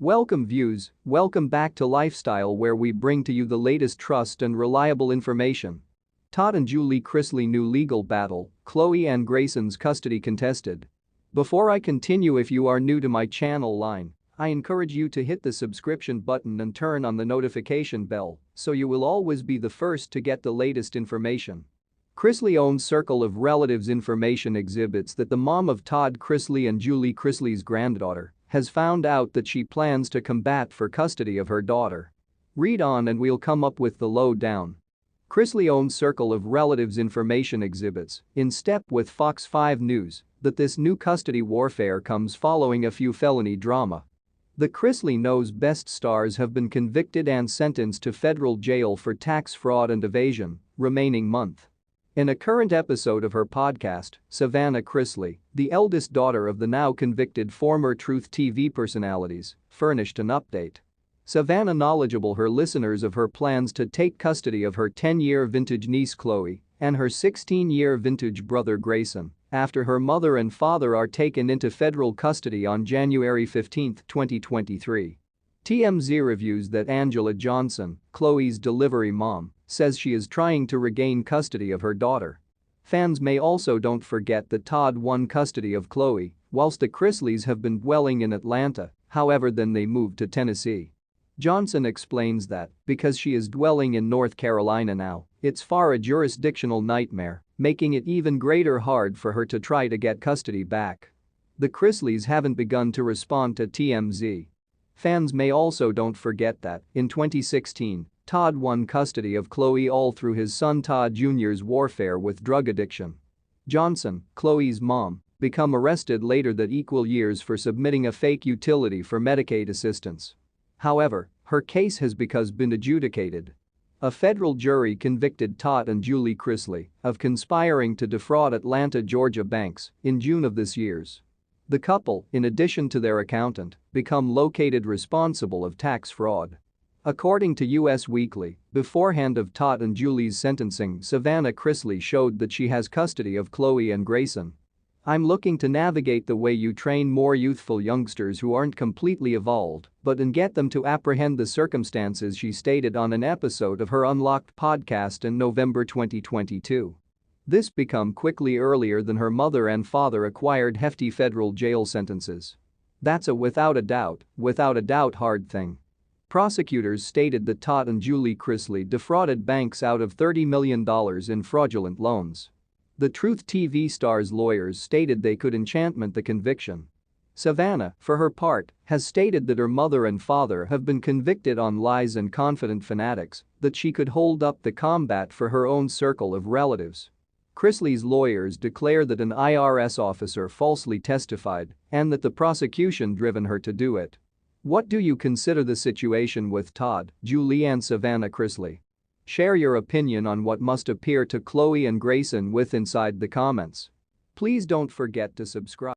Welcome views, welcome back to Lifestyle where we bring to you the latest trust and reliable information. Todd and Julie Chrisley new legal battle, Khloe and Grayson's custody contested. Before I continue, if you are new to my channel line, I encourage you to hit the subscription button and turn on the notification bell so you will always be the first to get the latest information. Chrisley owns Circle of Relatives information exhibits that the mom of Todd Chrisley and Julie Chrisley's granddaughter has found out that she plans to combat for custody of her daughter. Read on and we'll come up with the lowdown. Chrisley owns Circle of Relatives information exhibits, in step with Fox 5 News, that this new custody warfare comes following a few felony drama. The Chrisley Knows Best stars have been convicted and sentenced to federal jail for tax fraud and evasion, remaining month. In a current episode of her podcast, Savannah Chrisley, the eldest daughter of the now convicted former Truth TV personalities, furnished an update. Savannah knowledgeable her listeners of her plans to take custody of her 10-year vintage niece Khloe and her 16-year vintage brother Grayson after her mother and father are taken into federal custody on January 15, 2023. TMZ reviews that Angela Johnson, Khloe's delivery mom, says she is trying to regain custody of her daughter. Fans may also don't forget that Todd won custody of Khloe whilst the Chrisleys have been dwelling in Atlanta, however then they moved to Tennessee. Johnson explains that, because she is dwelling in North Carolina now, it's far a jurisdictional nightmare, making it even greater hard for her to try to get custody back. The Chrisleys haven't begun to respond to TMZ. Fans may also don't forget that, in 2016, Todd won custody of Khloe all through his son Todd Jr.'s warfare with drug addiction. Johnson, Khloe's mom, become arrested later that equal years for submitting a fake utility for Medicaid assistance. However, her case has been adjudicated. A federal jury convicted Todd and Julie Chrisley of conspiring to defraud Atlanta, Georgia banks in June of this year. The couple, in addition to their accountant, become located responsible of tax fraud. According to US Weekly, beforehand of Todd and Julie's sentencing, Savannah Chrisley showed that she has custody of Khloe and Grayson. I'm looking to navigate the way you train more youthful youngsters who aren't completely evolved, but and get them to apprehend the circumstances, she stated on an episode of her Unlocked podcast in November 2022. This became quickly earlier than her mother and father acquired hefty federal jail sentences. That's a without a doubt hard thing. Prosecutors stated that Todd and Julie Chrisley defrauded banks out of $30 million in fraudulent loans. The Truth TV star's lawyers stated they could enchantment the conviction. Savannah, for her part, has stated that her mother and father have been convicted on lies and confident fanatics that she could hold up the combat for her own circle of relatives. Chrisley's lawyers declare that an IRS officer falsely testified and that the prosecution driven her to do it. What do you consider the situation with Todd, Julie and Savannah Chrisley? Share your opinion on what must appear to Khloe and Grayson inside the comments. Please don't forget to subscribe.